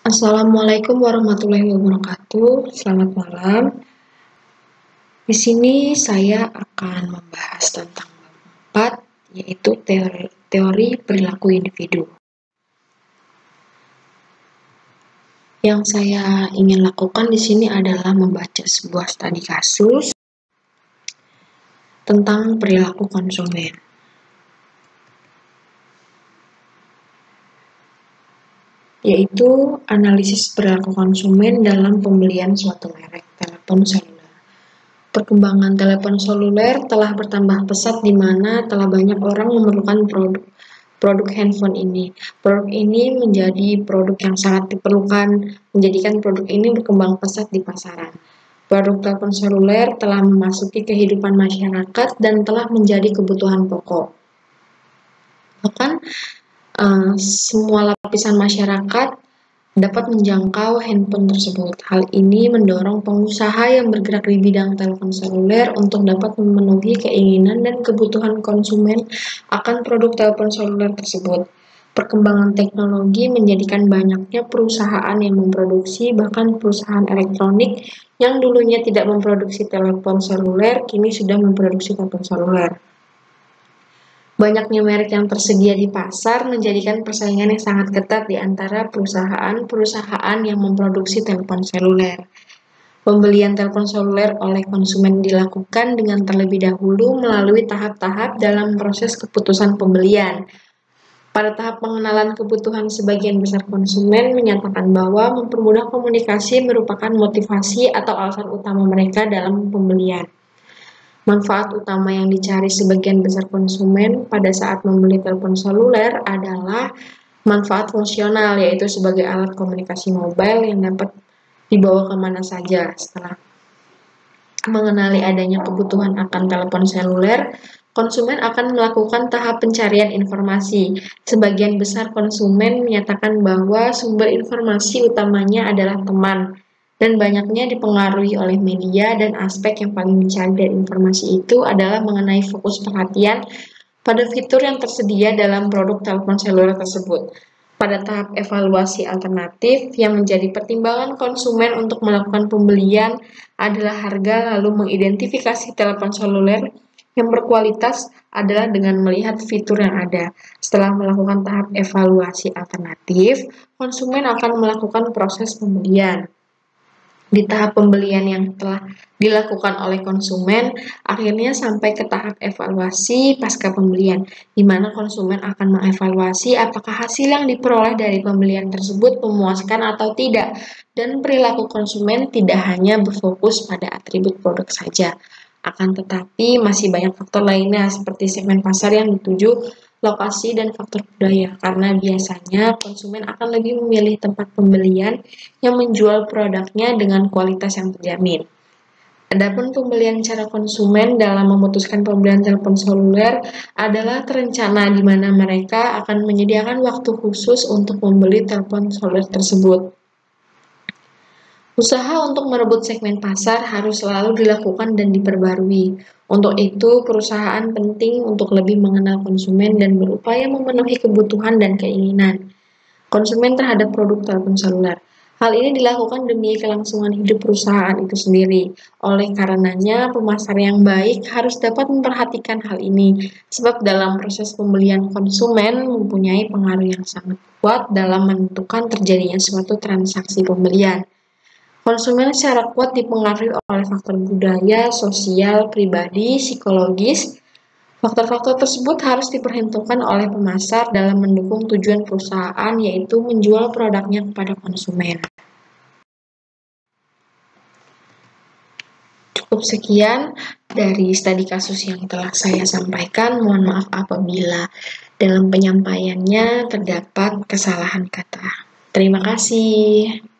Assalamualaikum warahmatullahi wabarakatuh. Selamat malam. Di sini saya akan membahas tentang bab 4, yaitu teori perilaku individu. Yang saya ingin lakukan di sini adalah membaca sebuah studi kasus tentang perilaku konsumen. Yaitu analisis perilaku konsumen dalam pembelian suatu merek telepon seluler. Perkembangan telepon seluler telah bertambah pesat di mana telah banyak orang memerlukan produk handphone ini. Produk ini menjadi produk yang sangat diperlukan, menjadikan produk ini berkembang pesat di pasaran. Produk telepon seluler telah memasuki kehidupan masyarakat dan telah menjadi kebutuhan pokok. Bahkan semua lapisan masyarakat dapat menjangkau handphone tersebut. Hal ini mendorong pengusaha yang bergerak di bidang telepon seluler untuk dapat memenuhi keinginan dan kebutuhan konsumen akan produk telepon seluler tersebut. Perkembangan teknologi menjadikan banyaknya perusahaan yang memproduksi, bahkan perusahaan elektronik yang dulunya tidak memproduksi telepon seluler, kini sudah memproduksi telepon seluler. Banyaknya merek yang tersedia di pasar menjadikan persaingan yang sangat ketat di antara perusahaan-perusahaan yang memproduksi telepon seluler. Pembelian telepon seluler oleh konsumen dilakukan dengan terlebih dahulu melalui tahap-tahap dalam proses keputusan pembelian. Pada tahap pengenalan kebutuhan, sebagian besar konsumen menyatakan bahwa mempermudah komunikasi merupakan motivasi atau alasan utama mereka dalam pembelian. Manfaat utama yang dicari sebagian besar konsumen pada saat membeli telepon seluler adalah manfaat fungsional, yaitu sebagai alat komunikasi mobile yang dapat dibawa kemana saja. Setelah mengenali adanya kebutuhan akan telepon seluler, konsumen akan melakukan tahap pencarian informasi. Sebagian besar konsumen menyatakan bahwa sumber informasi utamanya adalah teman, dan banyaknya dipengaruhi oleh media, dan aspek yang paling dicari dari informasi itu adalah mengenai fokus perhatian pada fitur yang tersedia dalam produk telepon seluler tersebut. Pada tahap evaluasi alternatif, yang menjadi pertimbangan konsumen untuk melakukan pembelian adalah harga, lalu mengidentifikasi telepon seluler yang berkualitas adalah dengan melihat fitur yang ada. Setelah melakukan tahap evaluasi alternatif, konsumen akan melakukan proses pembelian. Di tahap pembelian yang telah dilakukan oleh konsumen, akhirnya sampai ke tahap evaluasi pasca pembelian, di mana konsumen akan mengevaluasi apakah hasil yang diperoleh dari pembelian tersebut memuaskan atau tidak, dan perilaku konsumen tidak hanya berfokus pada atribut produk saja. Akan tetapi masih banyak faktor lainnya seperti segmen pasar yang dituju, lokasi, dan faktor budaya, karena biasanya konsumen akan lebih memilih tempat pembelian yang menjual produknya dengan kualitas yang terjamin. Adapun pembelian cara konsumen dalam memutuskan pembelian telepon seluler adalah terencana di mana mereka akan menyediakan waktu khusus untuk membeli telepon seluler tersebut. Usaha untuk merebut segmen pasar harus selalu dilakukan dan diperbarui. Untuk itu, perusahaan penting untuk lebih mengenal konsumen dan berupaya memenuhi kebutuhan dan keinginan konsumen terhadap produk telepon seluler. Hal ini dilakukan demi kelangsungan hidup perusahaan itu sendiri. Oleh karenanya, pemasar yang baik harus dapat memperhatikan hal ini, sebab dalam proses pembelian konsumen mempunyai pengaruh yang sangat kuat dalam menentukan terjadinya suatu transaksi pembelian. Konsumen secara kuat dipengaruhi oleh faktor budaya, sosial, pribadi, psikologis. Faktor-faktor tersebut harus diperhitungkan oleh pemasar dalam mendukung tujuan perusahaan, yaitu menjual produknya kepada konsumen. Cukup sekian dari studi kasus yang telah saya sampaikan. Mohon maaf apabila dalam penyampaiannya terdapat kesalahan kata. Terima kasih.